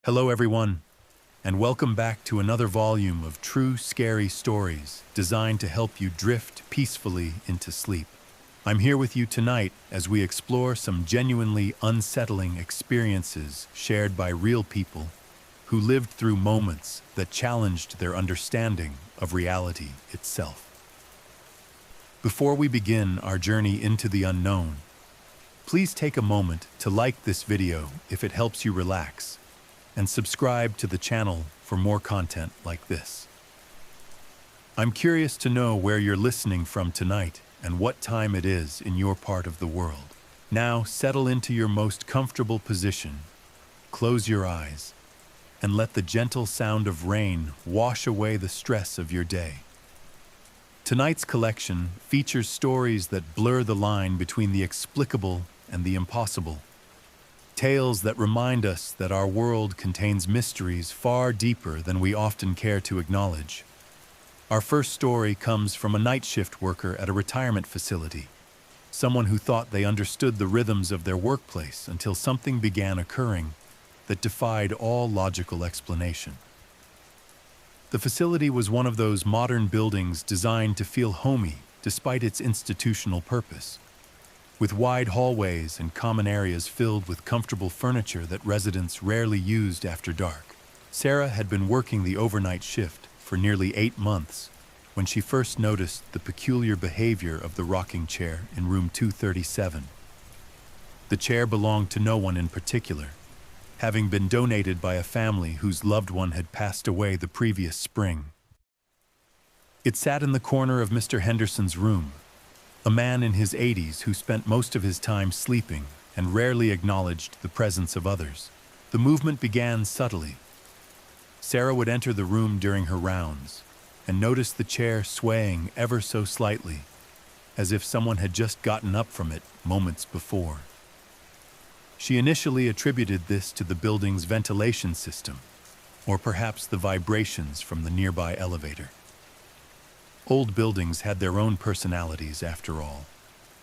Hello, everyone, and welcome back to another volume of true scary stories designed to help you drift peacefully into sleep. I'm here with you tonight as we explore some genuinely unsettling experiences shared by real people who lived through moments that challenged their understanding of reality itself. Before we begin our journey into the unknown, please take a moment to like this video if it helps you relax, and subscribe to the channel for more content like this. I'm curious to know where you're listening from tonight and what time it is in your part of the world. Now settle into your most comfortable position, close your eyes, and let the gentle sound of rain wash away the stress of your day. Tonight's collection features stories that blur the line between the explicable and the impossible. Tales that remind us that our world contains mysteries far deeper than we often care to acknowledge. Our first story comes from a night shift worker at a retirement facility, someone who thought they understood the rhythms of their workplace until something began occurring that defied all logical explanation. The facility was one of those modern buildings designed to feel homey despite its institutional purpose, with wide hallways and common areas filled with comfortable furniture that residents rarely used after dark. Sarah had been working the overnight shift for nearly 8 months when she first noticed the peculiar behavior of the rocking chair in room 237. The chair belonged to no one in particular, having been donated by a family whose loved one had passed away the previous spring. It sat in the corner of Mr. Henderson's room, a man in his 80s who spent most of his time sleeping and rarely acknowledged the presence of others. The movement began subtly. Sarah would enter the room during her rounds and notice the chair swaying ever so slightly, as if someone had just gotten up from it moments before. She initially attributed this to the building's ventilation system, or perhaps the vibrations from the nearby elevator. Old buildings had their own personalities, after all,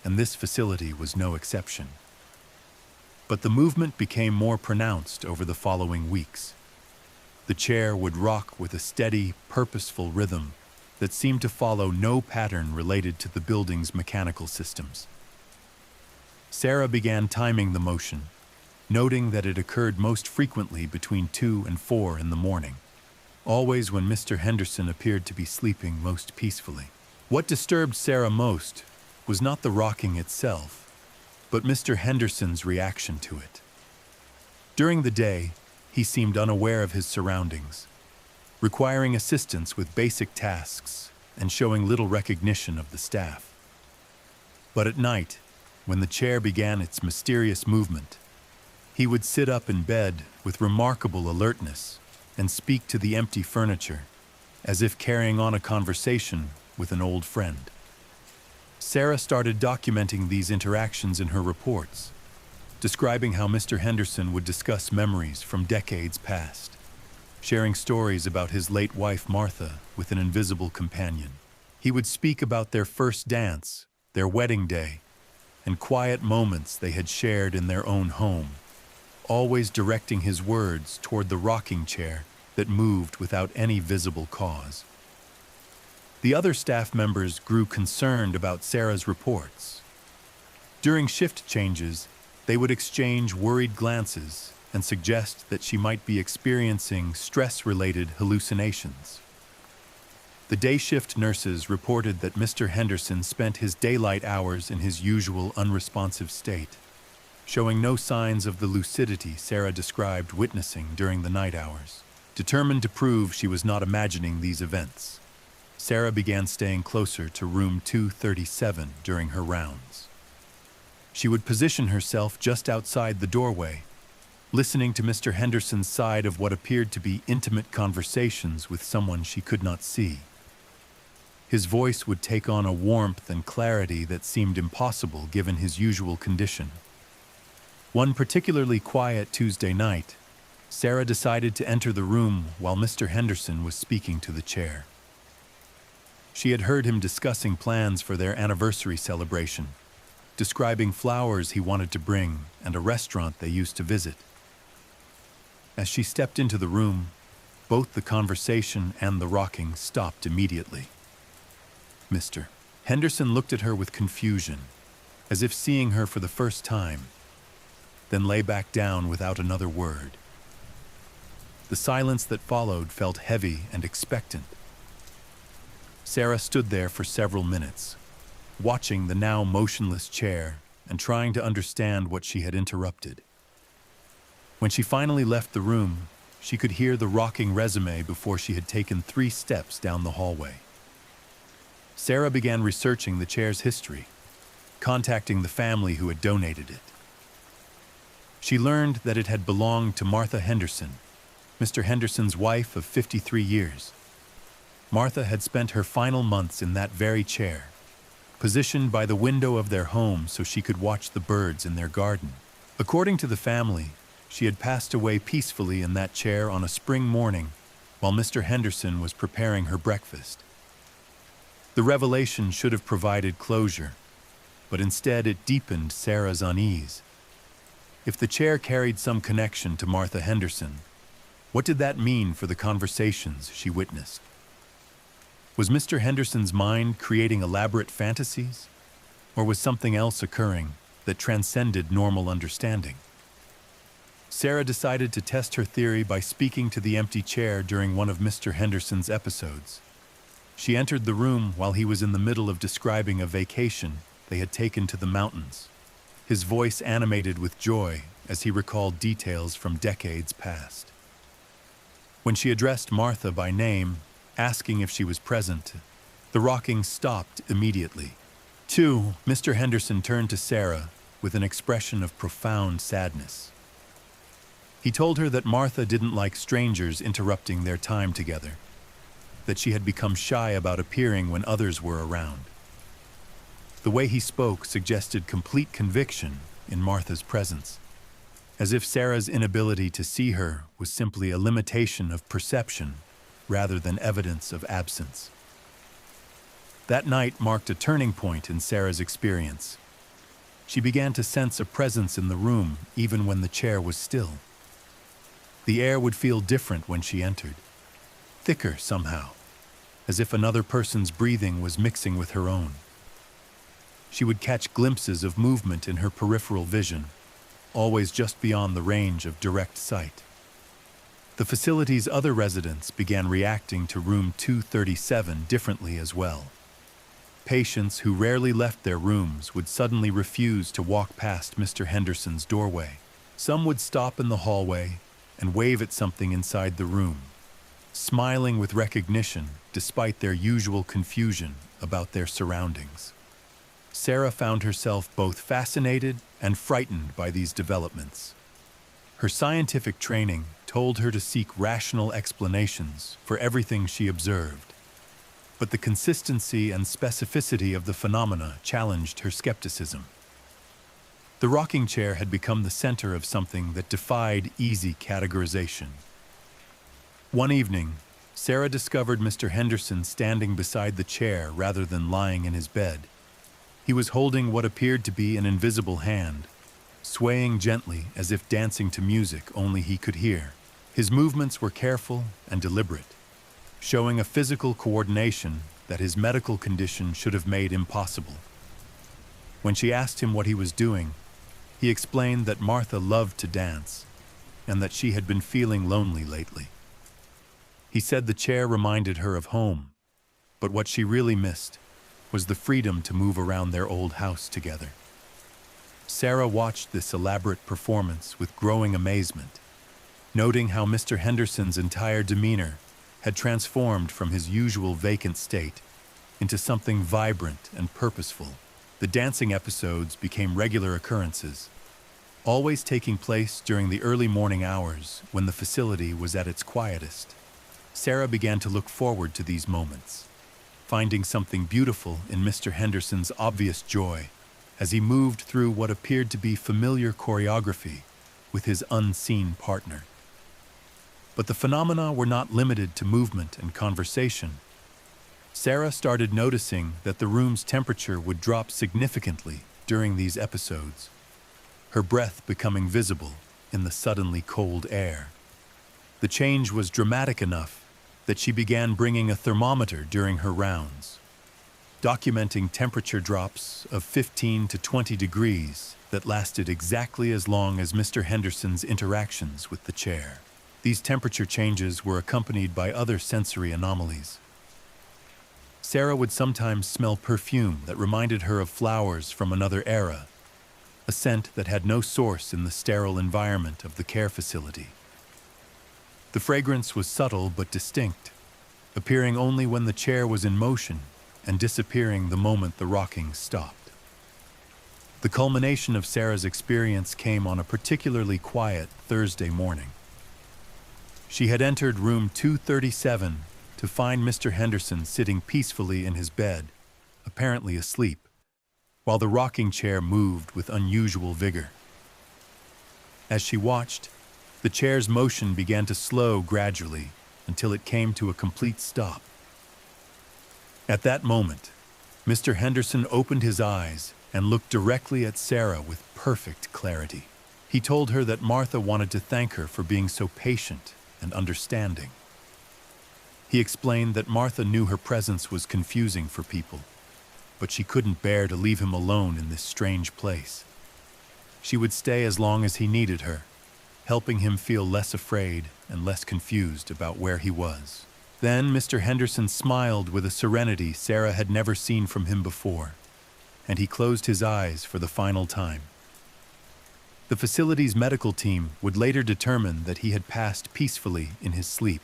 and this facility was no exception. But the movement became more pronounced over the following weeks. The chair would rock with a steady, purposeful rhythm that seemed to follow no pattern related to the building's mechanical systems. Sarah began timing the motion, noting that it occurred most frequently between 2 and 4 in the morning, always when Mr. Henderson appeared to be sleeping most peacefully. What disturbed Sarah most was not the rocking itself, but Mr. Henderson's reaction to it. During the day, he seemed unaware of his surroundings, requiring assistance with basic tasks and showing little recognition of the staff. But at night, when the chair began its mysterious movement, he would sit up in bed with remarkable alertness and speak to the empty furniture, as if carrying on a conversation with an old friend. Sarah started documenting these interactions in her reports, describing how Mr. Henderson would discuss memories from decades past, sharing stories about his late wife Martha with an invisible companion. He would speak about their first dance, their wedding day, and quiet moments they had shared in their own home, always directing his words toward the rocking chair that moved without any visible cause. The other staff members grew concerned about Sarah's reports. During shift changes, they would exchange worried glances and suggest that she might be experiencing stress-related hallucinations. The day shift nurses reported that Mr. Henderson spent his daylight hours in his usual unresponsive state, showing no signs of the lucidity Sarah described witnessing during the night hours. Determined to prove she was not imagining these events, Sarah began staying closer to room 237 during her rounds. She would position herself just outside the doorway, listening to Mr. Henderson's side of what appeared to be intimate conversations with someone she could not see. His voice would take on a warmth and clarity that seemed impossible given his usual condition. One particularly quiet Tuesday night, Sarah decided to enter the room while Mr. Henderson was speaking to the chair. She had heard him discussing plans for their anniversary celebration, describing flowers he wanted to bring and a restaurant they used to visit. As she stepped into the room, both the conversation and the rocking stopped immediately. Mr. Henderson looked at her with confusion, as if seeing her for the first time, then lay back down without another word. The silence that followed felt heavy and expectant. Sarah stood there for several minutes, watching the now motionless chair and trying to understand what she had interrupted. When she finally left the room, she could hear the rocking resume before she had taken 3 steps down the hallway. Sarah began researching the chair's history, contacting the family who had donated it. She learned that it had belonged to Martha Henderson, Mr. Henderson's wife of 53 years. Martha had spent her final months in that very chair, positioned by the window of their home so she could watch the birds in their garden. According to the family, she had passed away peacefully in that chair on a spring morning while Mr. Henderson was preparing her breakfast. The revelation should have provided closure, but instead it deepened Sarah's unease. If the chair carried some connection to Martha Henderson, what did that mean for the conversations she witnessed? Was Mr. Henderson's mind creating elaborate fantasies, or was something else occurring that transcended normal understanding? Sarah decided to test her theory by speaking to the empty chair during one of Mr. Henderson's episodes. She entered the room while he was in the middle of describing a vacation they had taken to the mountains, his voice animated with joy as he recalled details from decades past. When she addressed Martha by name, asking if she was present, the rocking stopped immediately. Mr. Henderson turned to Sarah with an expression of profound sadness. He told her that Martha didn't like strangers interrupting their time together, that she had become shy about appearing when others were around. The way he spoke suggested complete conviction in Martha's presence, as if Sarah's inability to see her was simply a limitation of perception rather than evidence of absence. That night marked a turning point in Sarah's experience. She began to sense a presence in the room even when the chair was still. The air would feel different when she entered, thicker somehow, as if another person's breathing was mixing with her own. She would catch glimpses of movement in her peripheral vision, always just beyond the range of direct sight. The facility's other residents began reacting to room 237 differently as well. Patients who rarely left their rooms would suddenly refuse to walk past Mr. Henderson's doorway. Some would stop in the hallway and wave at something inside the room, smiling with recognition despite their usual confusion about their surroundings. Sarah found herself both fascinated and frightened by these developments. Her scientific training told her to seek rational explanations for everything she observed, but the consistency and specificity of the phenomena challenged her skepticism. The rocking chair had become the center of something that defied easy categorization. One evening, Sarah discovered Mr. Henderson standing beside the chair rather than lying in his bed. He was holding what appeared to be an invisible hand, swaying gently as if dancing to music only he could hear. His movements were careful and deliberate, showing a physical coordination that his medical condition should have made impossible. When she asked him what he was doing, he explained that Martha loved to dance and that she had been feeling lonely lately. He said the chair reminded her of home, but what she really missed was the freedom to move around their old house together. Sarah watched this elaborate performance with growing amazement, noting how Mr. Henderson's entire demeanor had transformed from his usual vacant state into something vibrant and purposeful. The dancing episodes became regular occurrences, always taking place during the early morning hours when the facility was at its quietest. Sarah began to look forward to these moments, finding something beautiful in Mr. Henderson's obvious joy as he moved through what appeared to be familiar choreography with his unseen partner. But the phenomena were not limited to movement and conversation. Sarah started noticing that the room's temperature would drop significantly during these episodes, her breath becoming visible in the suddenly cold air. The change was dramatic enough that she began bringing a thermometer during her rounds, documenting temperature drops of 15 to 20 degrees that lasted exactly as long as Mr. Henderson's interactions with the chair. These temperature changes were accompanied by other sensory anomalies. Sarah would sometimes smell perfume that reminded her of flowers from another era, a scent that had no source in the sterile environment of the care facility. The fragrance was subtle but distinct, appearing only when the chair was in motion and disappearing the moment the rocking stopped. The culmination of Sarah's experience came on a particularly quiet Thursday morning. She had entered room 237 to find Mr. Henderson sitting peacefully in his bed, apparently asleep, while the rocking chair moved with unusual vigor. As she watched, the chair's motion began to slow gradually until it came to a complete stop. At that moment, Mr. Henderson opened his eyes and looked directly at Sarah with perfect clarity. He told her that Martha wanted to thank her for being so patient and understanding. He explained that Martha knew her presence was confusing for people, but she couldn't bear to leave him alone in this strange place. She would stay as long as he needed her, helping him feel less afraid and less confused about where he was. Then Mr. Henderson smiled with a serenity Sarah had never seen from him before, and he closed his eyes for the final time. The facility's medical team would later determine that he had passed peacefully in his sleep,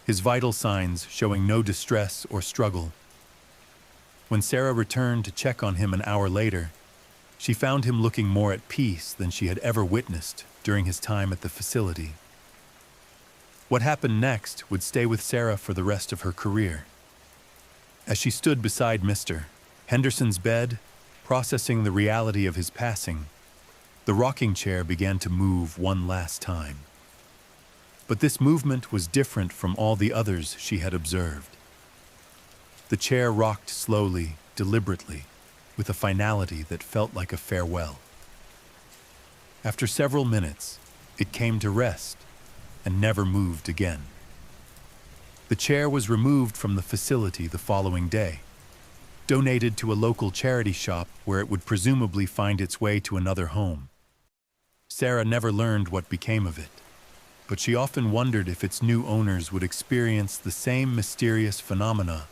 his vital signs showing no distress or struggle. When Sarah returned to check on him an hour later, she found him looking more at peace than she had ever witnessed during his time at the facility. What happened next would stay with Sarah for the rest of her career. As she stood beside Mr. Henderson's bed, processing the reality of his passing, the rocking chair began to move one last time. But this movement was different from all the others she had observed. The chair rocked slowly, deliberately, with a finality that felt like a farewell. After several minutes, it came to rest and never moved again. The chair was removed from the facility the following day, donated to a local charity shop where it would presumably find its way to another home. Sarah never learned what became of it, but she often wondered if its new owners would experience the same mysterious phenomena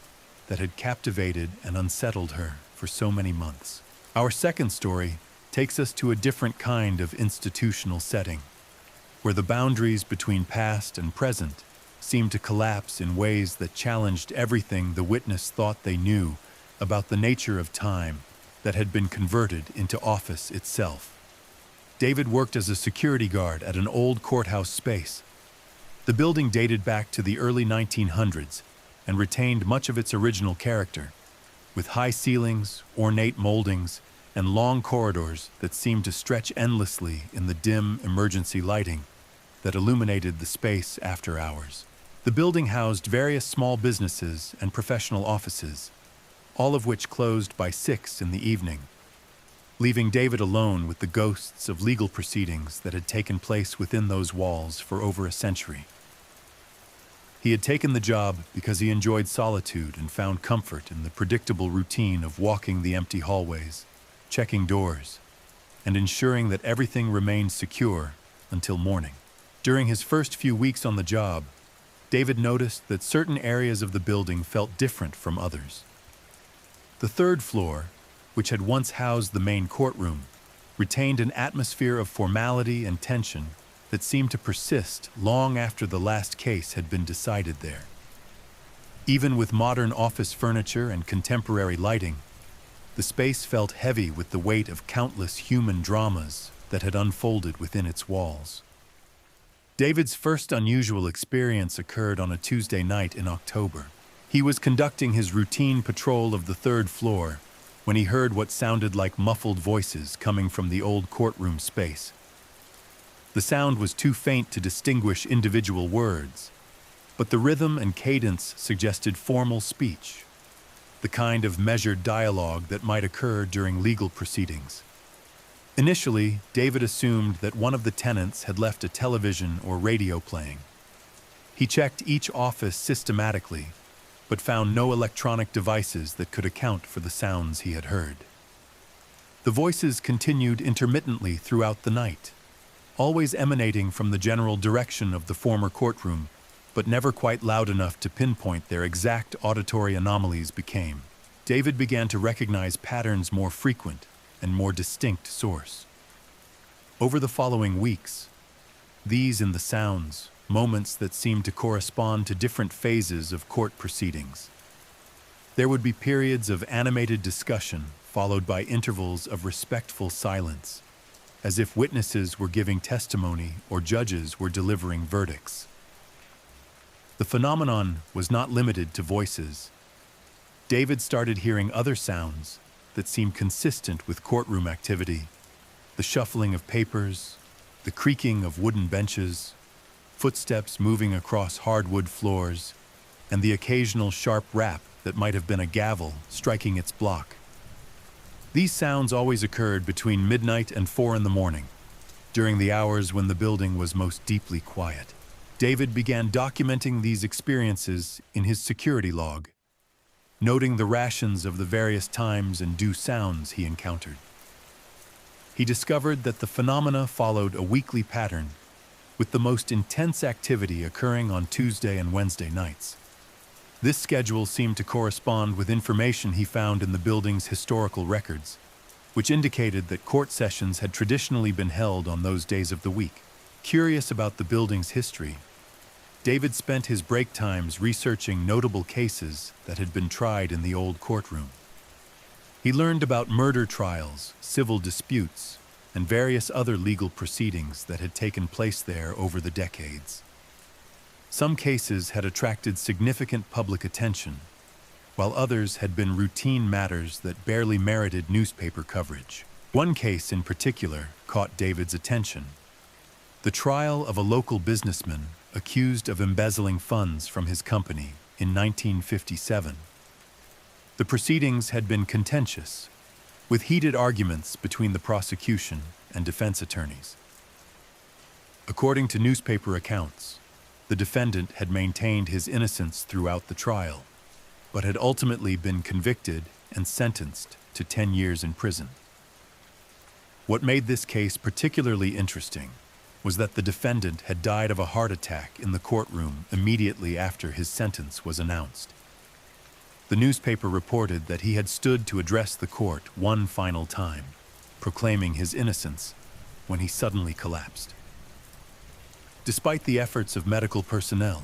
that had captivated and unsettled her for so many months. Our second story takes us to a different kind of institutional setting, where the boundaries between past and present seemed to collapse in ways that challenged everything the witness thought they knew about the nature of time that had been converted into office itself. David worked as a security guard at an old courthouse space. The building dated back to the early 1900s and retained much of its original character, with high ceilings, ornate moldings, and long corridors that seemed to stretch endlessly in the dim emergency lighting that illuminated the space after hours. The building housed various small businesses and professional offices, all of which closed by 6 in the evening, leaving David alone with the ghosts of legal proceedings that had taken place within those walls for over a century. He had taken the job because he enjoyed solitude and found comfort in the predictable routine of walking the empty hallways, checking doors, and ensuring that everything remained secure until morning. During his first few weeks on the job, David noticed that certain areas of the building felt different from others. The third floor, which had once housed the main courtroom, retained an atmosphere of formality and tension that seemed to persist long after the last case had been decided there. Even with modern office furniture and contemporary lighting, the space felt heavy with the weight of countless human dramas that had unfolded within its walls. David's first unusual experience occurred on a Tuesday night in October. He was conducting his routine patrol of the third floor when he heard what sounded like muffled voices coming from the old courtroom space. The sound was too faint to distinguish individual words, but the rhythm and cadence suggested formal speech, the kind of measured dialogue that might occur during legal proceedings. Initially, David assumed that one of the tenants had left a television or radio playing, He checked each office systematically, but found no electronic devices that could account for the sounds he had heard. The voices continued intermittently throughout the night, always emanating from the general direction of the former courtroom, but never quite loud enough to pinpoint their exact auditory anomalies became. David began to recognize patterns more frequent and more distinct source. Over the following weeks, these in the sounds, moments that seemed to correspond to different phases of court proceedings. There would be periods of animated discussion followed by intervals of respectful silence, as if witnesses were giving testimony or judges were delivering verdicts. The phenomenon was not limited to voices. David started hearing other sounds that seemed consistent with courtroom activity: the shuffling of papers, the creaking of wooden benches, footsteps moving across hardwood floors, and the occasional sharp rap that might have been a gavel striking its block. These sounds always occurred between midnight and 4 in the morning, during the hours when the building was most deeply quiet. David began documenting these experiences in his security log, noting the rations of the various times and due sounds he encountered. He discovered that the phenomena followed a weekly pattern, with the most intense activity occurring on Tuesday and Wednesday nights. This schedule seemed to correspond with information he found in the building's historical records, which indicated that court sessions had traditionally been held on those days of the week. Curious about the building's history, David spent his break times researching notable cases that had been tried in the old courtroom. He learned about murder trials, civil disputes, and various other legal proceedings that had taken place there over the decades. Some cases had attracted significant public attention, while others had been routine matters that barely merited newspaper coverage. One case in particular caught David's attention: the trial of a local businessman accused of embezzling funds from his company in 1957. The proceedings had been contentious, with heated arguments between the prosecution and defense attorneys. According to newspaper accounts, the defendant had maintained his innocence throughout the trial, but had ultimately been convicted and sentenced to 10 years in prison. What made this case particularly interesting was that the defendant had died of a heart attack in the courtroom immediately after his sentence was announced. The newspaper reported that he had stood to address the court one final time, proclaiming his innocence, when he suddenly collapsed. Despite the efforts of medical personnel,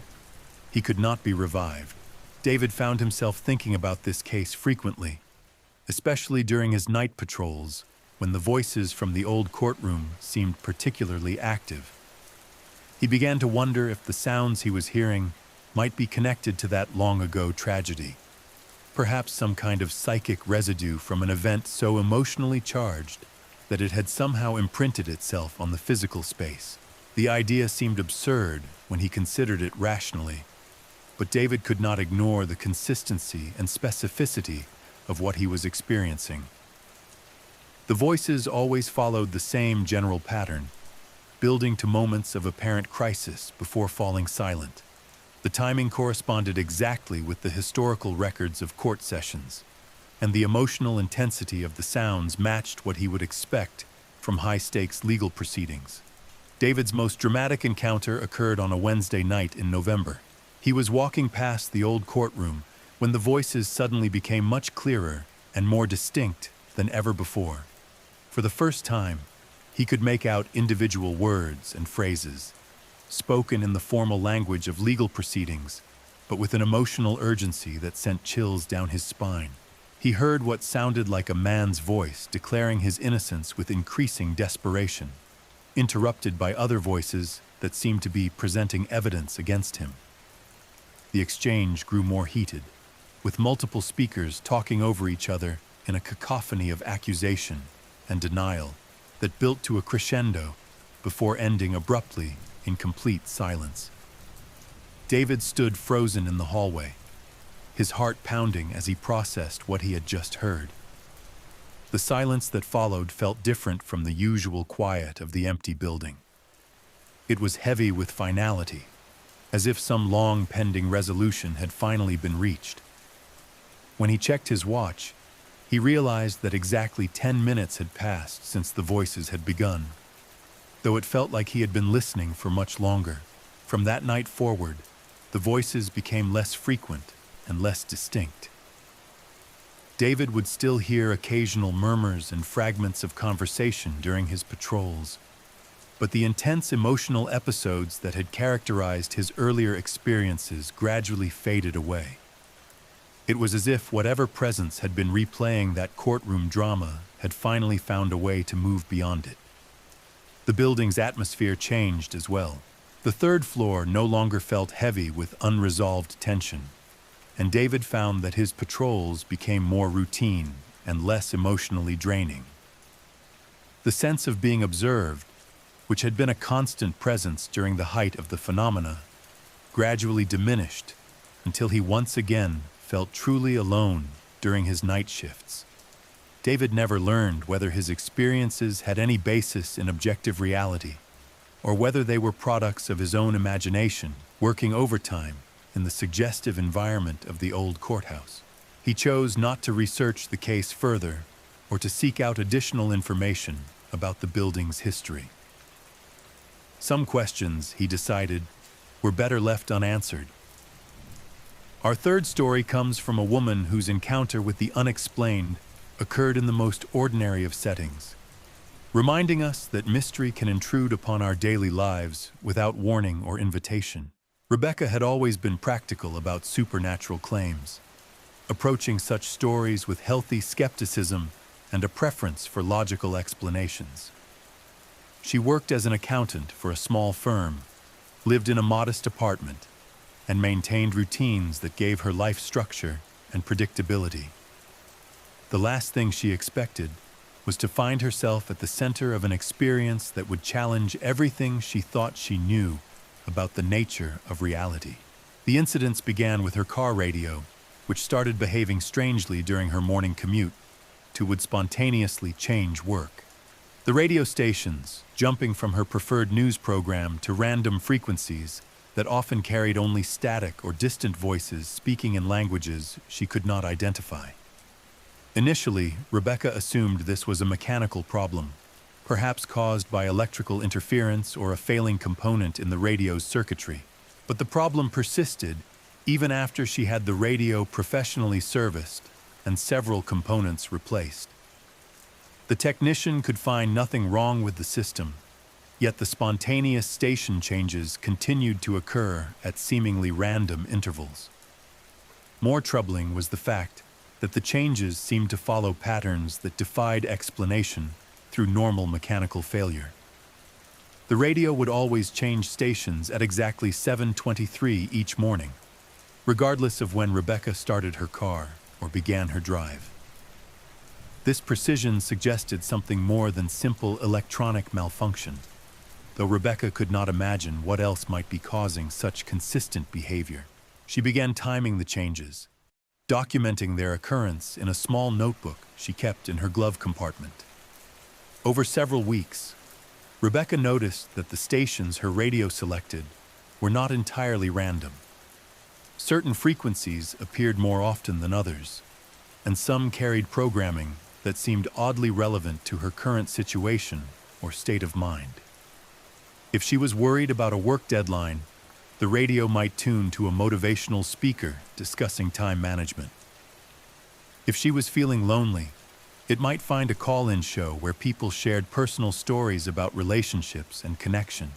he could not be revived. David found himself thinking about this case frequently, especially during his night patrols when the voices from the old courtroom seemed particularly active. He began to wonder if the sounds he was hearing might be connected to that long-ago tragedy. Perhaps some kind of psychic residue from an event so emotionally charged that it had somehow imprinted itself on the physical space. The idea seemed absurd when he considered it rationally, but David could not ignore the consistency and specificity of what he was experiencing. The voices always followed the same general pattern, building to moments of apparent crisis before falling silent. The timing corresponded exactly with the historical records of court sessions, and the emotional intensity of the sounds matched what he would expect from high-stakes legal proceedings. David's most dramatic encounter occurred on a Wednesday night in November. He was walking past the old courtroom when the voices suddenly became much clearer and more distinct than ever before. For the first time, he could make out individual words and phrases, spoken in the formal language of legal proceedings, but with an emotional urgency that sent chills down his spine. He heard what sounded like a man's voice declaring his innocence with increasing desperation, interrupted by other voices that seemed to be presenting evidence against him. The exchange grew more heated, with multiple speakers talking over each other in a cacophony of accusation and denial that built to a crescendo before ending abruptly in complete silence. David stood frozen in the hallway, his heart pounding as he processed what he had just heard. The silence that followed felt different from the usual quiet of the empty building. It was heavy with finality, as if some long-pending resolution had finally been reached. When he checked his watch, he realized that exactly 10 minutes had passed since the voices had begun. Though it felt like he had been listening for much longer, from that night forward, the voices became less frequent and less distinct. David would still hear occasional murmurs and fragments of conversation during his patrols, but the intense emotional episodes that had characterized his earlier experiences gradually faded away. It was as if whatever presence had been replaying that courtroom drama had finally found a way to move beyond it. The building's atmosphere changed as well. The third floor no longer felt heavy with unresolved tension, and David found that his patrols became more routine and less emotionally draining. The sense of being observed, which had been a constant presence during the height of the phenomena, gradually diminished until he once again felt truly alone during his night shifts. David never learned whether his experiences had any basis in objective reality, or whether they were products of his own imagination working overtime in the suggestive environment of the old courthouse. He chose not to research the case further or to seek out additional information about the building's history. Some questions, he decided, were better left unanswered. Our third story comes from a woman whose encounter with the unexplained occurred in the most ordinary of settings, reminding us that mystery can intrude upon our daily lives without warning or invitation. Rebecca had always been practical about supernatural claims, approaching such stories with healthy skepticism and a preference for logical explanations. She worked as an accountant for a small firm, lived in a modest apartment, and maintained routines that gave her life structure and predictability. The last thing she expected was to find herself at the center of an experience that would challenge everything she thought she knew about the nature of reality. The incidents began with her car radio, which started behaving strangely during her morning commute, to would spontaneously change work. The radio stations, jumping from her preferred news program to random frequencies that often carried only static or distant voices speaking in languages she could not identify. Initially, Rebecca assumed this was a mechanical problem, perhaps caused by electrical interference or a failing component in the radio's circuitry. But the problem persisted even after she had the radio professionally serviced and several components replaced. The technician could find nothing wrong with the system, yet the spontaneous station changes continued to occur at seemingly random intervals. More troubling was the fact that the changes seemed to follow patterns that defied explanation through normal mechanical failure. The radio would always change stations at exactly 7:23 each morning, regardless of when Rebecca started her car or began her drive. This precision suggested something more than simple electronic malfunction, though Rebecca could not imagine what else might be causing such consistent behavior. She began timing the changes, documenting their occurrence in a small notebook she kept in her glove compartment. Over several weeks, Rebecca noticed that the stations her radio selected were not entirely random. Certain frequencies appeared more often than others, and some carried programming that seemed oddly relevant to her current situation or state of mind. If she was worried about a work deadline, the radio might tune to a motivational speaker discussing time management. If she was feeling lonely, it might find a call-in show where people shared personal stories about relationships and connection.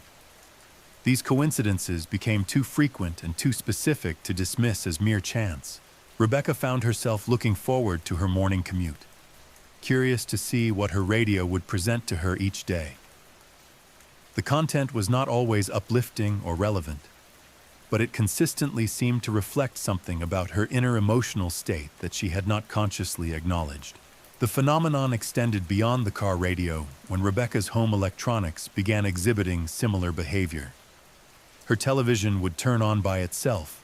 These coincidences became too frequent and too specific to dismiss as mere chance. Rebecca found herself looking forward to her morning commute, curious to see what her radio would present to her each day. The content was not always uplifting or relevant, but it consistently seemed to reflect something about her inner emotional state that she had not consciously acknowledged. The phenomenon extended beyond the car radio when Rebecca's home electronics began exhibiting similar behavior. Her television would turn on by itself,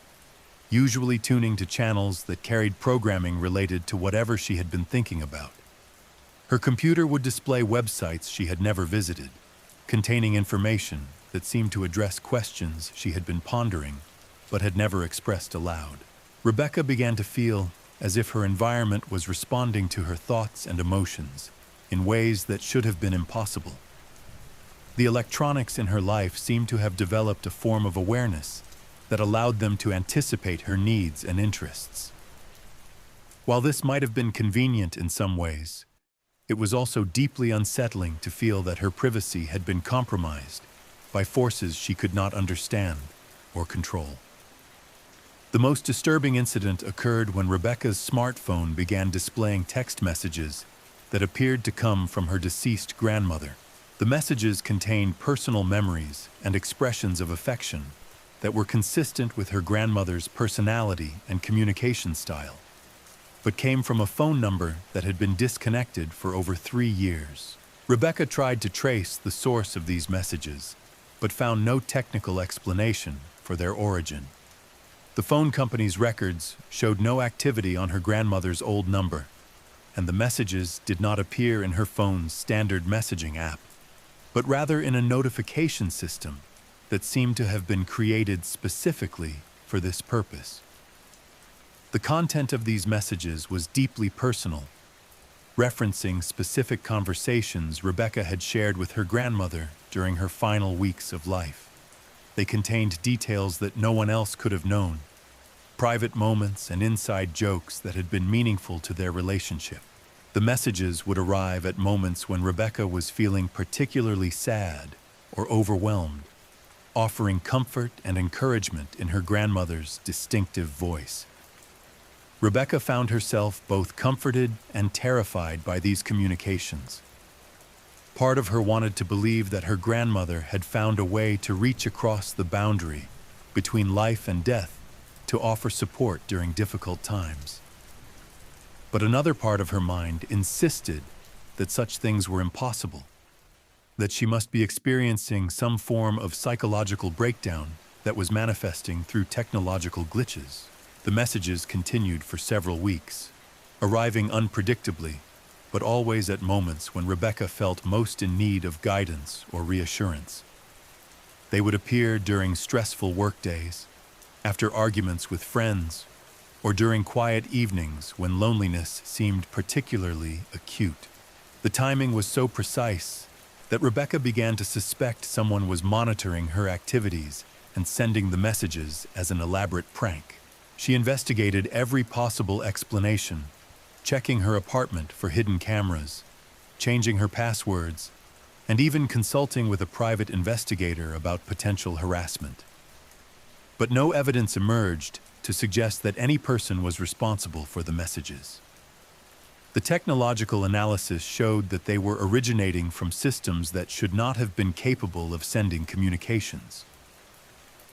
usually tuning to channels that carried programming related to whatever she had been thinking about. Her computer would display websites she had never visited, containing information that seemed to address questions she had been pondering but had never expressed aloud. Rebecca began to feel as if her environment was responding to her thoughts and emotions in ways that should have been impossible. The electronics in her life seemed to have developed a form of awareness that allowed them to anticipate her needs and interests. While this might have been convenient in some ways, it was also deeply unsettling to feel that her privacy had been compromised by forces she could not understand or control. The most disturbing incident occurred when Rebecca's smartphone began displaying text messages that appeared to come from her deceased grandmother. The messages contained personal memories and expressions of affection that were consistent with her grandmother's personality and communication style, but came from a phone number that had been disconnected for over 3 years. Rebecca tried to trace the source of these messages, but found no technical explanation for their origin. The phone company's records showed no activity on her grandmother's old number, and the messages did not appear in her phone's standard messaging app, but rather in a notification system that seemed to have been created specifically for this purpose. The content of these messages was deeply personal, referencing specific conversations Rebecca had shared with her grandmother during her final weeks of life. They contained details that no one else could have known, private moments and inside jokes that had been meaningful to their relationship. The messages would arrive at moments when Rebecca was feeling particularly sad or overwhelmed, offering comfort and encouragement in her grandmother's distinctive voice. Rebecca found herself both comforted and terrified by these communications. Part of her wanted to believe that her grandmother had found a way to reach across the boundary between life and death to offer support during difficult times. But another part of her mind insisted that such things were impossible, that she must be experiencing some form of psychological breakdown that was manifesting through technological glitches. The messages continued for several weeks, arriving unpredictably, but always at moments when Rebecca felt most in need of guidance or reassurance. They would appear during stressful workdays, after arguments with friends, or during quiet evenings when loneliness seemed particularly acute. The timing was so precise that Rebecca began to suspect someone was monitoring her activities and sending the messages as an elaborate prank. She investigated every possible explanation, checking her apartment for hidden cameras, changing her passwords, and even consulting with a private investigator about potential harassment. But no evidence emerged to suggest that any person was responsible for the messages. The technological analysis showed that they were originating from systems that should not have been capable of sending communications.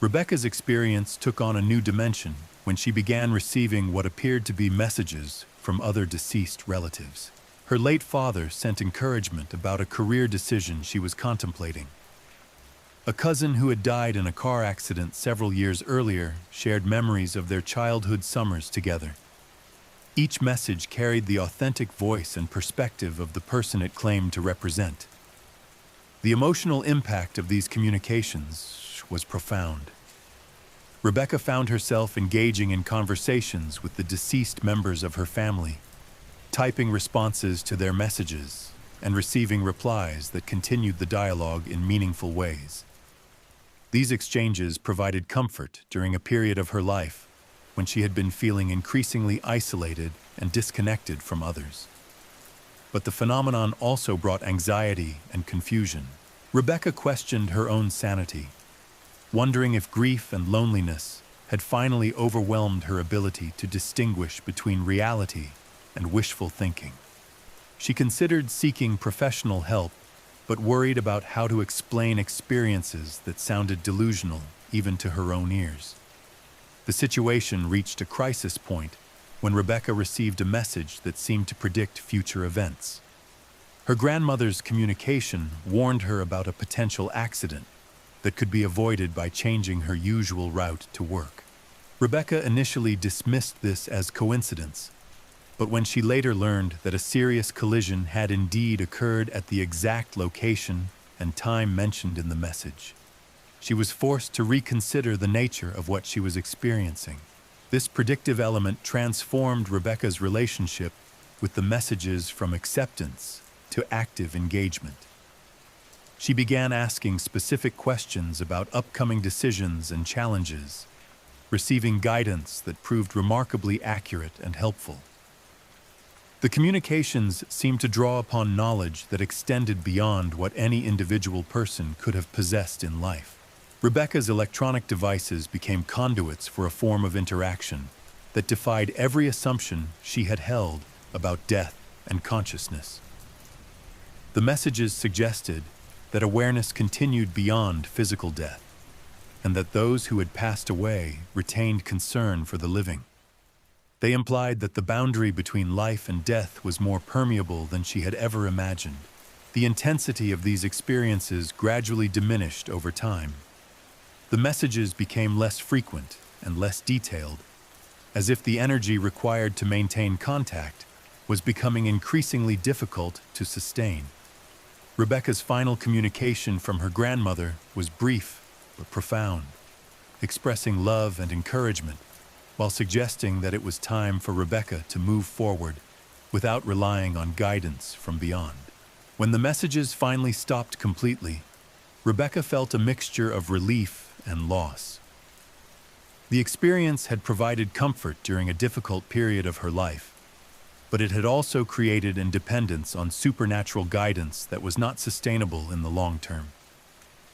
Rebecca's experience took on a new dimension when she began receiving what appeared to be messages from other deceased relatives. Her late father sent encouragement about a career decision she was contemplating. A cousin who had died in a car accident several years earlier shared memories of their childhood summers together. Each message carried the authentic voice and perspective of the person it claimed to represent. The emotional impact of these communications was profound. Rebecca found herself engaging in conversations with the deceased members of her family, typing responses to their messages and receiving replies that continued the dialogue in meaningful ways. These exchanges provided comfort during a period of her life when she had been feeling increasingly isolated and disconnected from others. But the phenomenon also brought anxiety and confusion. Rebecca questioned her own sanity, wondering if grief and loneliness had finally overwhelmed her ability to distinguish between reality and wishful thinking. She considered seeking professional help, but worried about how to explain experiences that sounded delusional even to her own ears. The situation reached a crisis point when Rebecca received a message that seemed to predict future events. Her grandmother's communication warned her about a potential accident that could be avoided by changing her usual route to work. Rebecca initially dismissed this as coincidence, but when she later learned that a serious collision had indeed occurred at the exact location and time mentioned in the message, she was forced to reconsider the nature of what she was experiencing. This predictive element transformed Rebecca's relationship with the messages from acceptance to active engagement. She began asking specific questions about upcoming decisions and challenges, receiving guidance that proved remarkably accurate and helpful. The communications seemed to draw upon knowledge that extended beyond what any individual person could have possessed in life. Rebecca's electronic devices became conduits for a form of interaction that defied every assumption she had held about death and consciousness. The messages suggested that awareness continued beyond physical death, and that those who had passed away retained concern for the living. They implied that the boundary between life and death was more permeable than she had ever imagined. The intensity of these experiences gradually diminished over time. The messages became less frequent and less detailed, as if the energy required to maintain contact was becoming increasingly difficult to sustain. Rebecca's final communication from her grandmother was brief but profound, expressing love and encouragement, while suggesting that it was time for Rebecca to move forward without relying on guidance from beyond. When the messages finally stopped completely, Rebecca felt a mixture of relief and loss. The experience had provided comfort during a difficult period of her life, but it had also created a dependence on supernatural guidance that was not sustainable in the long term.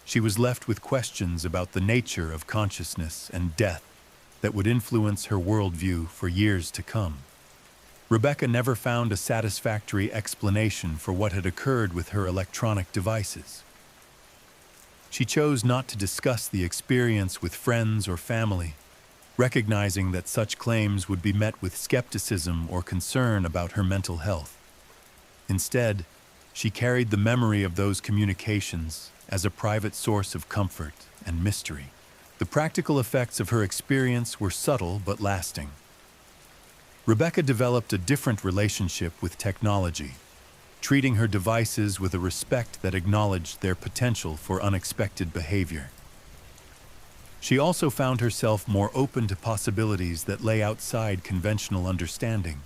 She was left with questions about the nature of consciousness and death that would influence her worldview for years to come. Rebecca never found a satisfactory explanation for what had occurred with her electronic devices. She chose not to discuss the experience with friends or family, recognizing that such claims would be met with skepticism or concern about her mental health. Instead, she carried the memory of those communications as a private source of comfort and mystery. The practical effects of her experience were subtle but lasting. Rebecca developed a different relationship with technology, treating her devices with a respect that acknowledged their potential for unexpected behavior. She also found herself more open to possibilities that lay outside conventional understanding,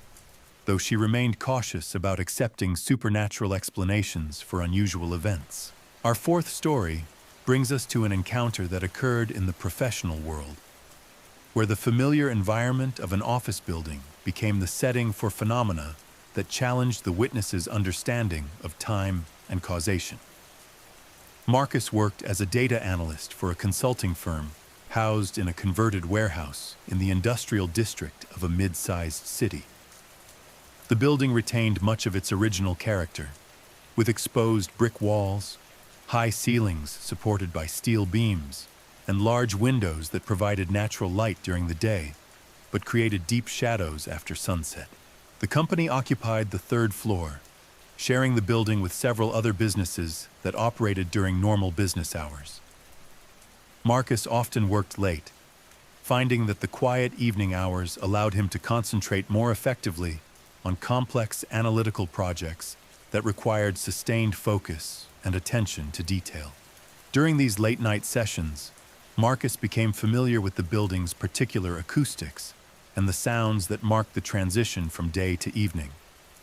though she remained cautious about accepting supernatural explanations for unusual events. Our fourth story brings us to an encounter that occurred in the professional world, where the familiar environment of an office building became the setting for phenomena that challenged the witness's understanding of time and causation. Marcus worked as a data analyst for a consulting firm housed in a converted warehouse in the industrial district of a mid-sized city. The building retained much of its original character, with exposed brick walls, high ceilings supported by steel beams, and large windows that provided natural light during the day, but created deep shadows after sunset. The company occupied the third floor, sharing the building with several other businesses that operated during normal business hours. Marcus often worked late, finding that the quiet evening hours allowed him to concentrate more effectively on complex analytical projects that required sustained focus and attention to detail. During these late-night sessions, Marcus became familiar with the building's particular acoustics and the sounds that marked the transition from day to evening.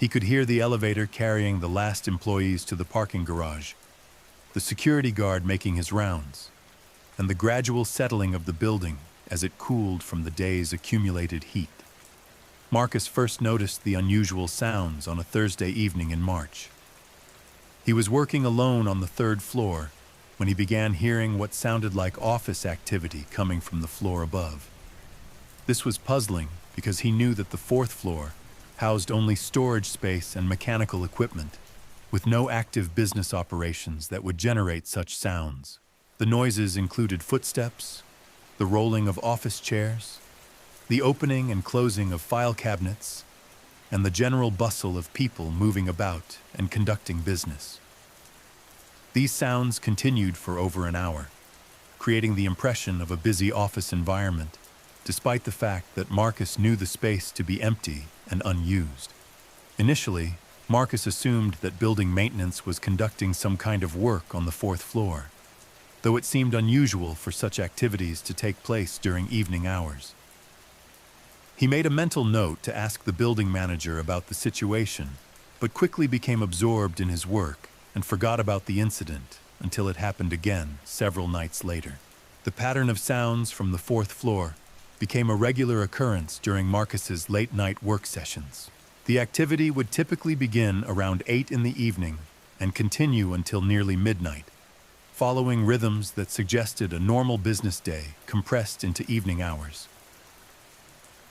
He could hear the elevator carrying the last employees to the parking garage, the security guard making his rounds, and the gradual settling of the building as it cooled from the day's accumulated heat. Marcus first noticed the unusual sounds on a Thursday evening in March. He was working alone on the third floor when he began hearing what sounded like office activity coming from the floor above. This was puzzling because he knew that the fourth floor housed only storage space and mechanical equipment, with no active business operations that would generate such sounds. The noises included footsteps, the rolling of office chairs, the opening and closing of file cabinets, and the general bustle of people moving about and conducting business. These sounds continued for over an hour, creating the impression of a busy office environment, despite the fact that Marcus knew the space to be empty and unused. Initially, Marcus assumed that building maintenance was conducting some kind of work on the fourth floor. though it seemed unusual for such activities to take place during evening hours. He made a mental note to ask the building manager about the situation, but quickly became absorbed in his work and forgot about the incident until it happened again several nights later. The pattern of sounds from the fourth floor became a regular occurrence during Marcus's late-night work sessions. The activity would typically begin around 8 in the evening and continue until nearly midnight, following rhythms that suggested a normal business day compressed into evening hours.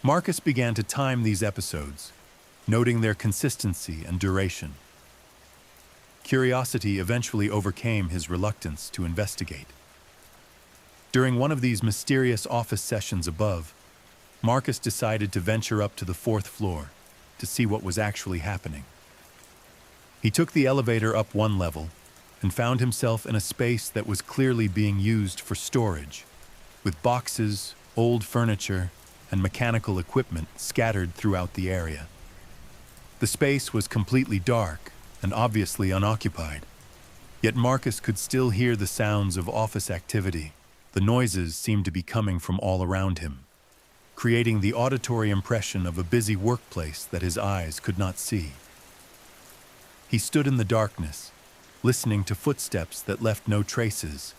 Marcus began to time these episodes, noting their consistency and duration. Curiosity eventually overcame his reluctance to investigate. During one of these mysterious office sessions above, Marcus decided to venture up to the fourth floor to see what was actually happening. He took the elevator up one level and found himself in a space that was clearly being used for storage, with boxes, old furniture, and mechanical equipment scattered throughout the area. The space was completely dark and obviously unoccupied, yet Marcus could still hear the sounds of office activity. The noises seemed to be coming from all around him, creating the auditory impression of a busy workplace that his eyes could not see. He stood in the darkness, listening to footsteps that left no traces,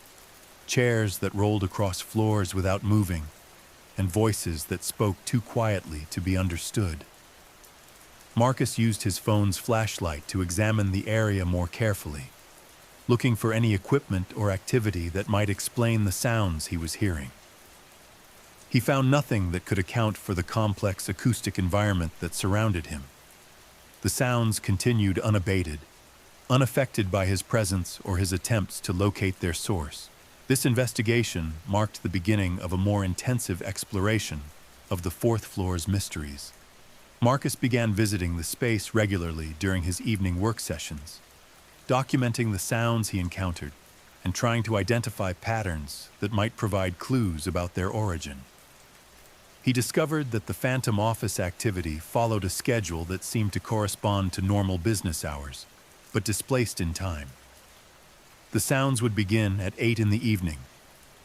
chairs that rolled across floors without moving, and voices that spoke too quietly to be understood. Marcus used his phone's flashlight to examine the area more carefully, looking for any equipment or activity that might explain the sounds he was hearing. He found nothing that could account for the complex acoustic environment that surrounded him. The sounds continued unabated, unaffected by his presence or his attempts to locate their source. This investigation marked the beginning of a more intensive exploration of the fourth floor's mysteries. Marcus began visiting the space regularly during his evening work sessions, documenting the sounds he encountered and trying to identify patterns that might provide clues about their origin. He discovered that the phantom office activity followed a schedule that seemed to correspond to normal business hours, but displaced in time. The sounds would begin at 8 in the evening,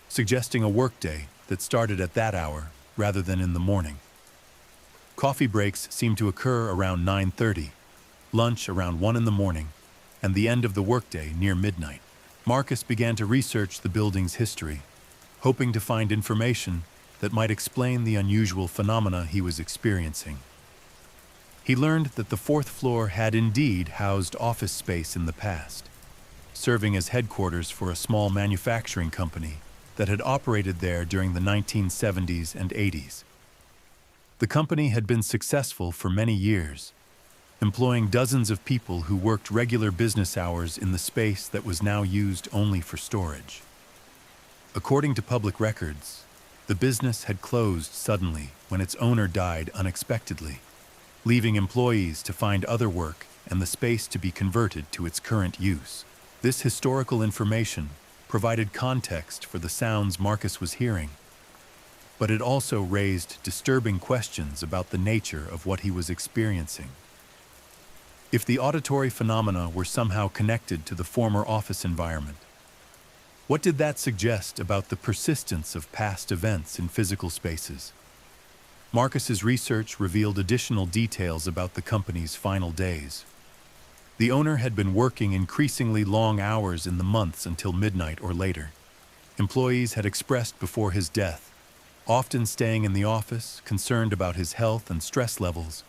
suggesting a workday that started at that hour rather than in the morning. Coffee breaks seemed to occur around 9:30, lunch around 1 in the morning, and the end of the workday near midnight. Marcus began to research the building's history, hoping to find information that might explain the unusual phenomena he was experiencing. He learned that the fourth floor had indeed housed office space in the past, serving as headquarters for a small manufacturing company that had operated there during the 1970s and 80s. The company had been successful for many years, employing dozens of people who worked regular business hours in the space that was now used only for storage. According to public records, the business had closed suddenly when its owner died unexpectedly, leaving employees to find other work and the space to be converted to its current use. This historical information provided context for the sounds Marcus was hearing, but it also raised disturbing questions about the nature of what he was experiencing. If the auditory phenomena were somehow connected to the former office environment, what did that suggest about the persistence of past events in physical spaces? Marcus's research revealed additional details about the company's final days. The owner had been working increasingly long hours in the months until midnight or later. Employees had expressed before his death, often staying in the office, concerned about his health and stress levels,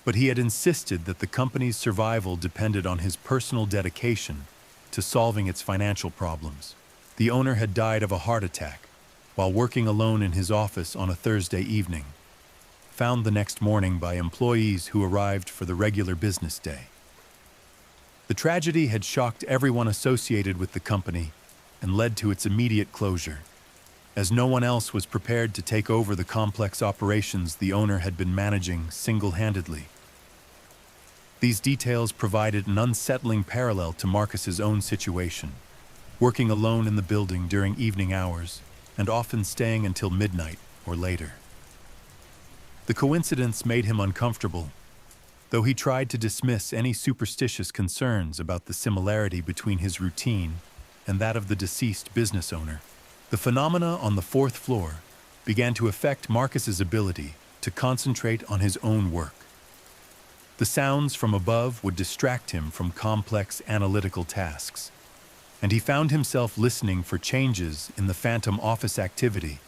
but he had insisted that the company's survival depended on his personal dedication to solving its financial problems. The owner had died of a heart attack while working alone in his office on a Thursday evening, found the next morning by employees who arrived for the regular business day. The tragedy had shocked everyone associated with the company and led to its immediate closure, as no one else was prepared to take over the complex operations the owner had been managing single-handedly. These details provided an unsettling parallel to Marcus's own situation, working alone in the building during evening hours and often staying until midnight or later. The coincidence made him uncomfortable, though he tried to dismiss any superstitious concerns about the similarity between his routine and that of the deceased business owner. The phenomena on the fourth floor began to affect Marcus's ability to concentrate on his own work. The sounds from above would distract him from complex analytical tasks, and he found himself listening for changes in the phantom office activity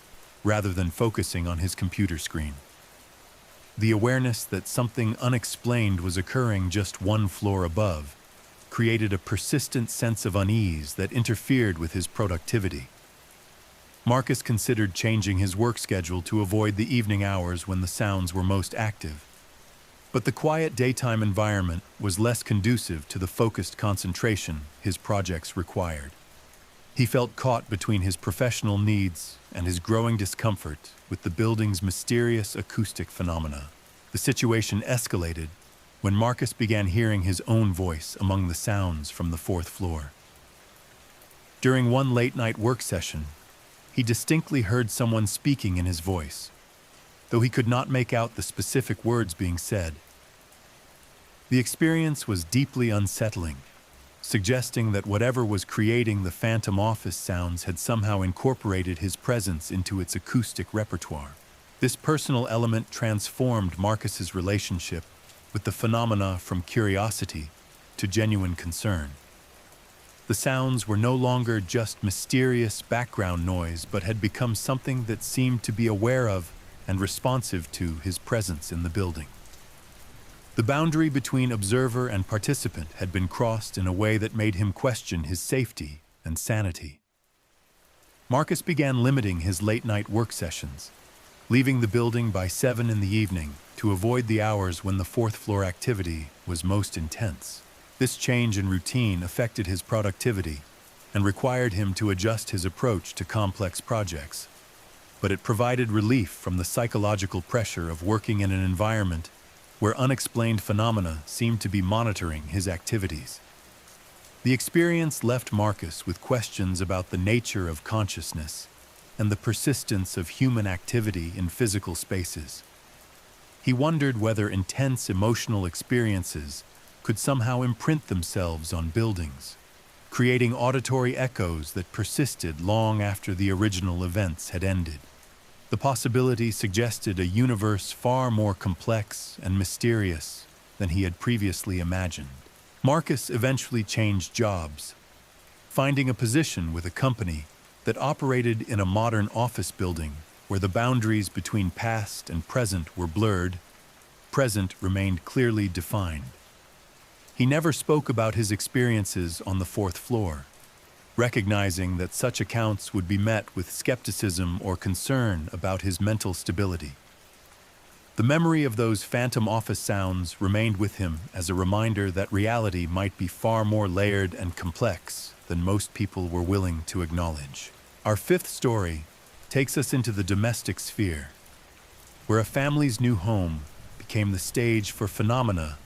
rather than focusing on his computer screen. The awareness that something unexplained was occurring just one floor above created a persistent sense of unease that interfered with his productivity. Marcus considered changing his work schedule to avoid the evening hours when the sounds were most active. But the quiet daytime environment was less conducive to the focused concentration his projects required. He felt caught between his professional needs and his growing discomfort with the building's mysterious acoustic phenomena. The situation escalated when Marcus began hearing his own voice among the sounds from the fourth floor. During one late-night work session, he distinctly heard someone speaking in his voice, though he could not make out the specific words being said. The experience was deeply unsettling, suggesting that whatever was creating the phantom office sounds had somehow incorporated his presence into its acoustic repertoire. This personal element transformed Marcus's relationship with the phenomena from curiosity to genuine concern. The sounds were no longer just mysterious background noise, but had become something that seemed to be aware of and responsive to his presence in the building. The boundary between observer and participant had been crossed in a way that made him question his safety and sanity. Marcus began limiting his late-night work sessions, leaving the building by 7 in the evening to avoid the hours when the fourth-floor activity was most intense. This change in routine affected his productivity and required him to adjust his approach to complex projects, but it provided relief from the psychological pressure of working in an environment where unexplained phenomena seemed to be monitoring his activities. The experience left Marcus with questions about the nature of consciousness and the persistence of human activity in physical spaces. He wondered whether intense emotional experiences could somehow imprint themselves on buildings, creating auditory echoes that persisted long after the original events had ended. The possibility suggested a universe far more complex and mysterious than he had previously imagined. Marcus eventually changed jobs, finding a position with a company that operated in a modern office building where the boundaries between past and present were blurred. Present remained clearly defined. He never spoke about his experiences on the fourth floor, recognizing that such accounts would be met with skepticism or concern about his mental stability. The memory of those phantom office sounds remained with him as a reminder that reality might be far more layered and complex than most people were willing to acknowledge. Our fifth story takes us into the domestic sphere, where a family's new home became the stage for phenomena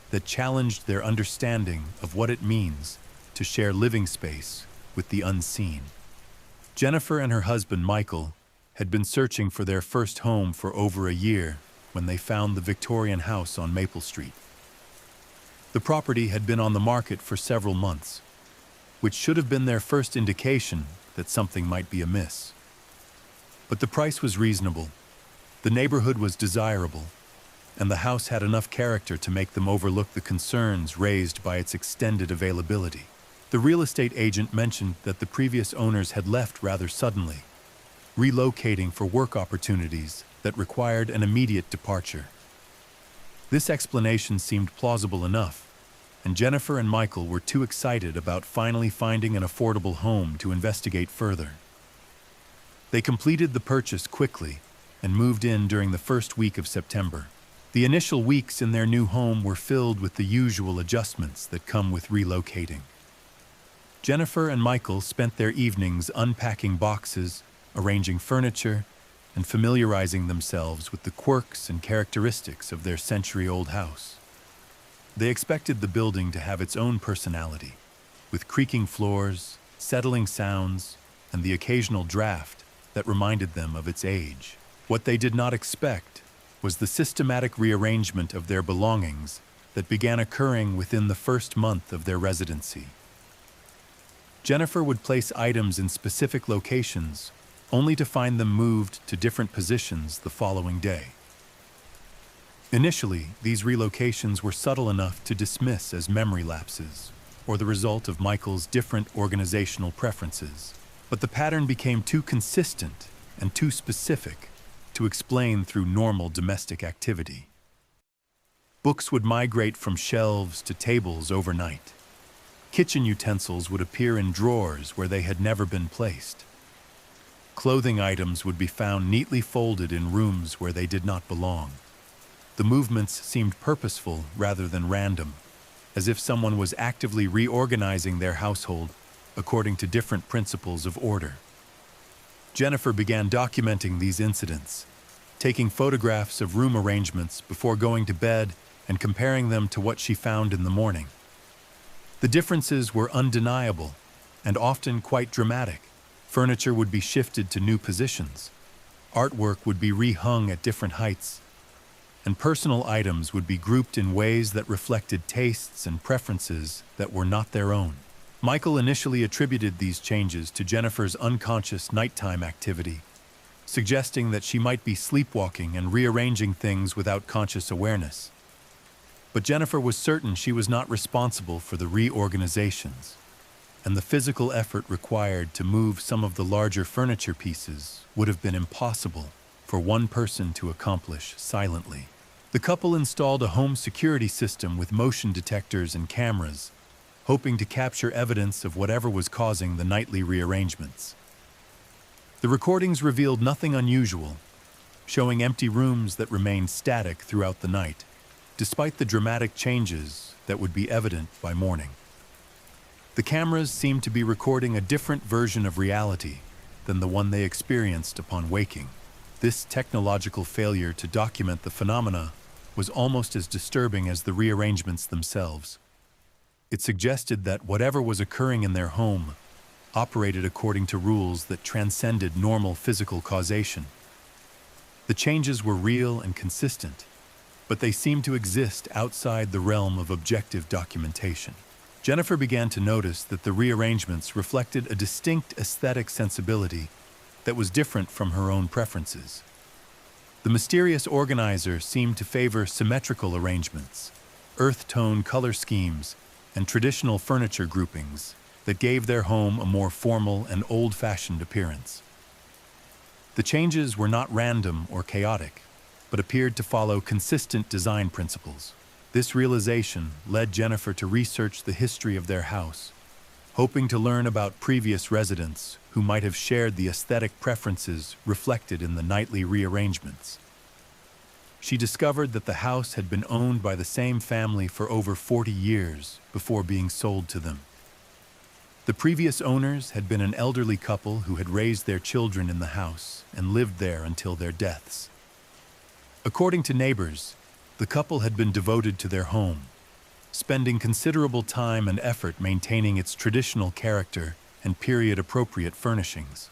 that challenged their understanding of what it means to share living space with the unseen. Jennifer and her husband Michael had been searching for their first home for over a year when they found the Victorian house on Maple Street. The property had been on the market for several months, which should have been their first indication that something might be amiss. But the price was reasonable, the neighborhood was desirable, and the house had enough character to make them overlook the concerns raised by its extended availability. The real estate agent mentioned that the previous owners had left rather suddenly, relocating for work opportunities that required an immediate departure. This explanation seemed plausible enough, and Jennifer and Michael were too excited about finally finding an affordable home to investigate further. They completed the purchase quickly and moved in during the first week of September. The initial weeks in their new home were filled with the usual adjustments that come with relocating. Jennifer and Michael spent their evenings unpacking boxes, arranging furniture, and familiarizing themselves with the quirks and characteristics of their century-old house. They expected the building to have its own personality, with creaking floors, settling sounds, and the occasional draft that reminded them of its age. What they did not expect was the systematic rearrangement of their belongings that began occurring within the first month of their residency. Jennifer would place items in specific locations, only to find them moved to different positions the following day. Initially, these relocations were subtle enough to dismiss as memory lapses, or the result of Michael's different organizational preferences. But the pattern became too consistent and too specific to explain through normal domestic activity. Books would migrate from shelves to tables overnight. Kitchen utensils would appear in drawers where they had never been placed. Clothing items would be found neatly folded in rooms where they did not belong. The movements seemed purposeful rather than random, as if someone was actively reorganizing their household according to different principles of order. Jennifer began documenting these incidents, taking photographs of room arrangements before going to bed and comparing them to what she found in the morning. The differences were undeniable and often quite dramatic. Furniture would be shifted to new positions, artwork would be rehung at different heights, and personal items would be grouped in ways that reflected tastes and preferences that were not their own. Michael initially attributed these changes to Jennifer's unconscious nighttime activity, suggesting that she might be sleepwalking and rearranging things without conscious awareness. But Jennifer was certain she was not responsible for the reorganizations, and the physical effort required to move some of the larger furniture pieces would have been impossible for one person to accomplish silently. The couple installed a home security system with motion detectors and cameras, hoping to capture evidence of whatever was causing the nightly rearrangements. The recordings revealed nothing unusual, showing empty rooms that remained static throughout the night, despite the dramatic changes that would be evident by morning. The cameras seemed to be recording a different version of reality than the one they experienced upon waking. This technological failure to document the phenomena was almost as disturbing as the rearrangements themselves. It suggested that whatever was occurring in their home operated according to rules that transcended normal physical causation. The changes were real and consistent, but they seemed to exist outside the realm of objective documentation. Jennifer began to notice that the rearrangements reflected a distinct aesthetic sensibility that was different from her own preferences. The mysterious organizer seemed to favor symmetrical arrangements, earth-tone color schemes, and traditional furniture groupings that gave their home a more formal and old-fashioned appearance. The changes were not random or chaotic, but appeared to follow consistent design principles. This realization led Jennifer to research the history of their house, hoping to learn about previous residents who might have shared the aesthetic preferences reflected in the nightly rearrangements. She discovered that the house had been owned by the same family for over 40 years before being sold to them. The previous owners had been an elderly couple who had raised their children in the house and lived there until their deaths. According to neighbors, the couple had been devoted to their home, spending considerable time and effort maintaining its traditional character and period-appropriate furnishings.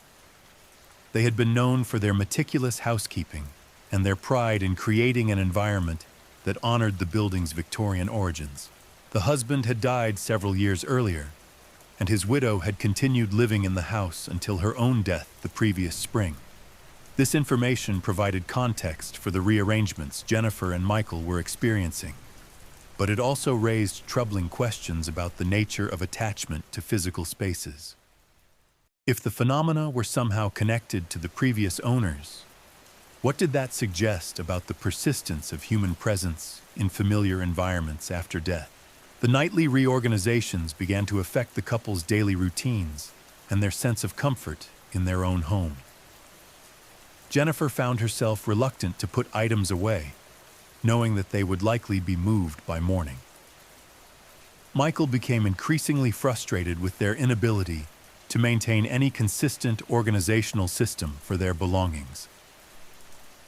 They had been known for their meticulous housekeeping and their pride in creating an environment that honored the building's Victorian origins. The husband had died several years earlier, and his widow had continued living in the house until her own death the previous spring. This information provided context for the rearrangements Jennifer and Michael were experiencing, but it also raised troubling questions about the nature of attachment to physical spaces. If the phenomena were somehow connected to the previous owners, what did that suggest about the persistence of human presence in familiar environments after death? The nightly reorganizations began to affect the couple's daily routines and their sense of comfort in their own home. Jennifer found herself reluctant to put items away, knowing that they would likely be moved by morning. Michael became increasingly frustrated with their inability to maintain any consistent organizational system for their belongings.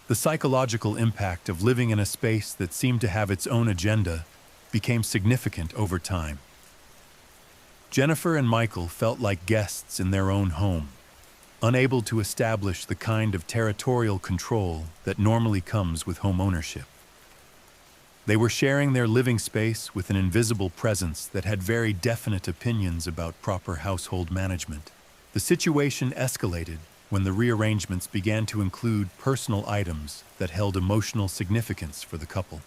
The psychological impact of living in a space that seemed to have its own agenda became significant over time. Jennifer and Michael felt like guests in their own home, unable to establish the kind of territorial control that normally comes with home ownership. They were sharing their living space with an invisible presence that had very definite opinions about proper household management. The situation escalated when the rearrangements began to include personal items that held emotional significance for the couple.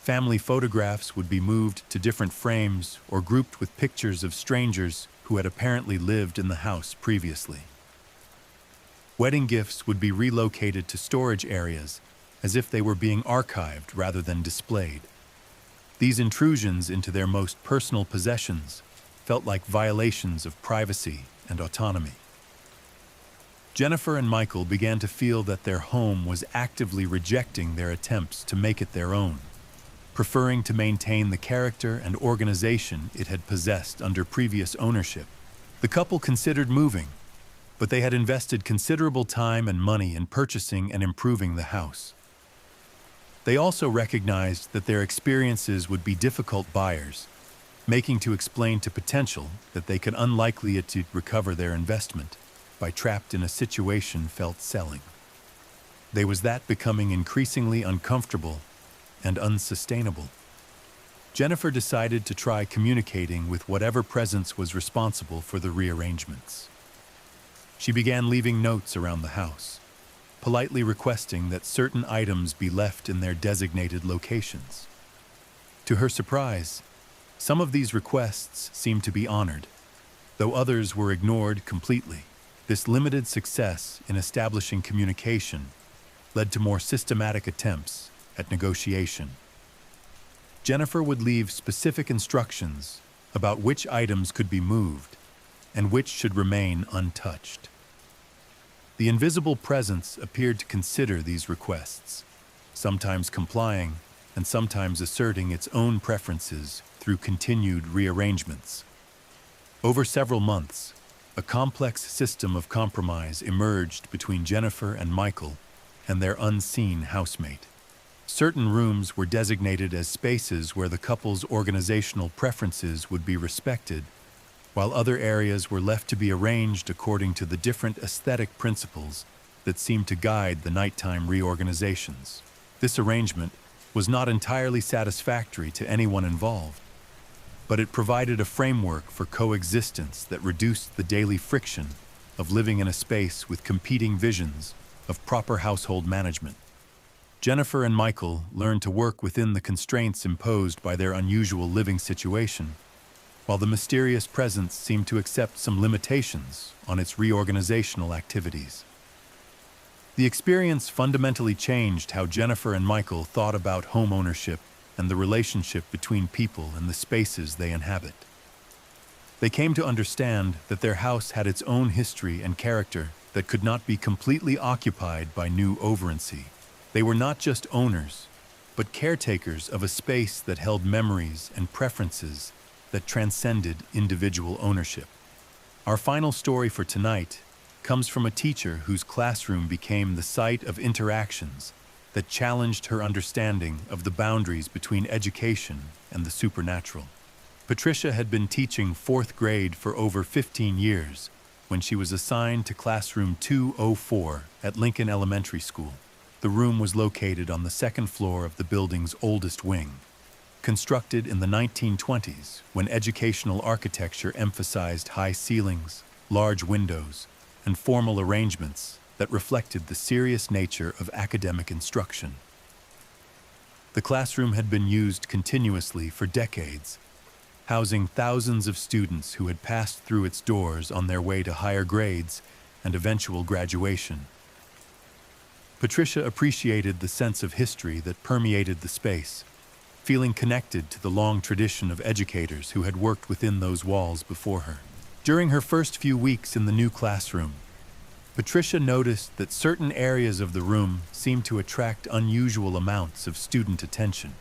Family photographs would be moved to different frames or grouped with pictures of strangers who had apparently lived in the house previously. Wedding gifts would be relocated to storage areas as if they were being archived rather than displayed. These intrusions into their most personal possessions felt like violations of privacy and autonomy. Jennifer and Michael began to feel that their home was actively rejecting their attempts to make it their own, preferring to maintain the character and organization it had possessed under previous ownership. The couple considered moving, but they had invested considerable time and money in purchasing and improving the house. They also recognized that their experiences would be difficult buyers, making to explain to potential that they could unlikely to recover their investment by trapped in a situation felt selling. They was that becoming increasingly uncomfortable and unsustainable. Jennifer decided to try communicating with whatever presence was responsible for the rearrangements. She began leaving notes around the house, politely requesting that certain items be left in their designated locations. To her surprise, some of these requests seemed to be honored, though others were ignored completely. This limited success in establishing communication led to more systematic attempts at negotiation. Jennifer would leave specific instructions about which items could be moved and which should remain untouched. The invisible presence appeared to consider these requests, sometimes complying and sometimes asserting its own preferences through continued rearrangements. Over several months, a complex system of compromise emerged between Jennifer and Michael and their unseen housemate. Certain rooms were designated as spaces where the couple's organizational preferences would be respected, while other areas were left to be arranged according to the different aesthetic principles that seemed to guide the nighttime reorganizations. This arrangement was not entirely satisfactory to anyone involved, but it provided a framework for coexistence that reduced the daily friction of living in a space with competing visions of proper household management. Jennifer and Michael learned to work within the constraints imposed by their unusual living situation, while the mysterious presence seemed to accept some limitations on its reorganizational activities. The experience fundamentally changed how Jennifer and Michael thought about home ownership and the relationship between people and the spaces they inhabit. They came to understand that their house had its own history and character that could not be completely occupied by new overancy. They were not just owners, but caretakers of a space that held memories and preferences that transcended individual ownership. Our final story for tonight comes from a teacher whose classroom became the site of interactions that challenged her understanding of the boundaries between education and the supernatural. Patricia had been teaching fourth grade for over 15 years when she was assigned to classroom 204 at Lincoln Elementary School. The room was located on the second floor of the building's oldest wing. Constructed in the 1920s, when educational architecture emphasized high ceilings, large windows, and formal arrangements that reflected the serious nature of academic instruction. The classroom had been used continuously for decades, housing thousands of students who had passed through its doors on their way to higher grades and eventual graduation. Patricia appreciated the sense of history that permeated the space, feeling connected to the long tradition of educators who had worked within those walls before her. During her first few weeks in the new classroom, Patricia noticed that certain areas of the room seemed to attract unusual amounts of student attention.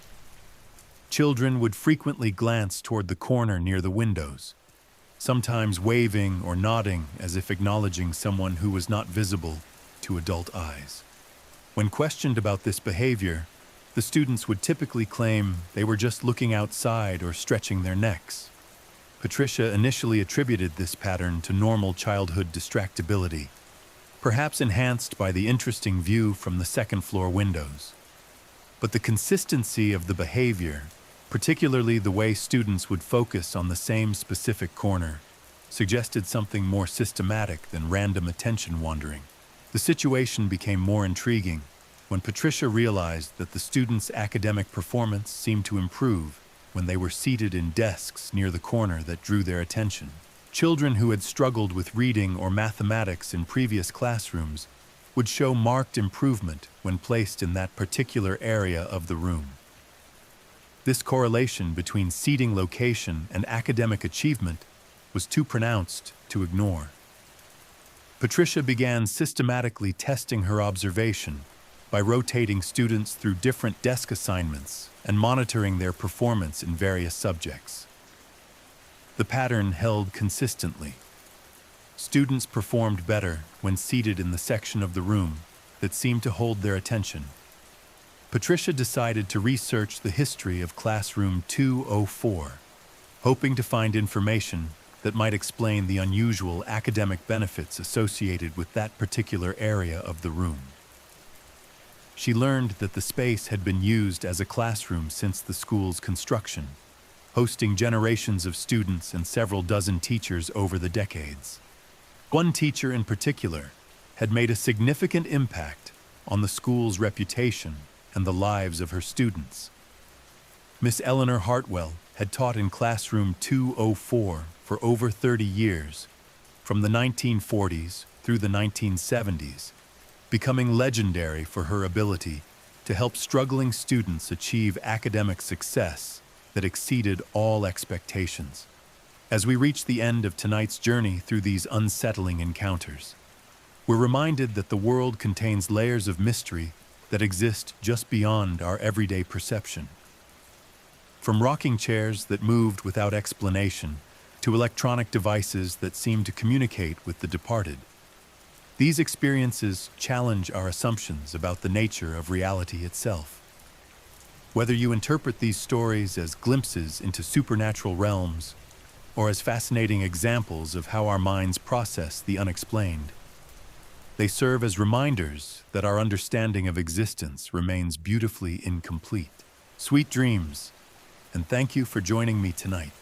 Children would frequently glance toward the corner near the windows, sometimes waving or nodding as if acknowledging someone who was not visible to adult eyes. When questioned about this behavior, the students would typically claim they were just looking outside or stretching their necks. Patricia initially attributed this pattern to normal childhood distractibility, perhaps enhanced by the interesting view from the second-floor windows. But the consistency of the behavior, particularly the way students would focus on the same specific corner, suggested something more systematic than random attention wandering. The situation became more intriguing when Patricia realized that the students' academic performance seemed to improve when they were seated in desks near the corner that drew their attention. Children who had struggled with reading or mathematics in previous classrooms would show marked improvement when placed in that particular area of the room. This correlation between seating location and academic achievement was too pronounced to ignore. Patricia began systematically testing her observation by rotating students through different desk assignments and monitoring their performance in various subjects. The pattern held consistently. Students performed better when seated in the section of the room that seemed to hold their attention. Patricia decided to research the history of Classroom 204, hoping to find information that might explain the unusual academic benefits associated with that particular area of the room. She learned that the space had been used as a classroom since the school's construction, hosting generations of students and several dozen teachers over the decades. One teacher in particular had made a significant impact on the school's reputation and the lives of her students. Miss Eleanor Hartwell had taught in Classroom 204 for over 30 years, from the 1940s through the 1970s, becoming legendary for her ability to help struggling students achieve academic success that exceeded all expectations. As we reach the end of tonight's journey through these unsettling encounters, we're reminded that the world contains layers of mystery that exist just beyond our everyday perception. From rocking chairs that moved without explanation to electronic devices that seemed to communicate with the departed, these experiences challenge our assumptions about the nature of reality itself. Whether you interpret these stories as glimpses into supernatural realms or as fascinating examples of how our minds process the unexplained, they serve as reminders that our understanding of existence remains beautifully incomplete. Sweet dreams, and thank you for joining me tonight.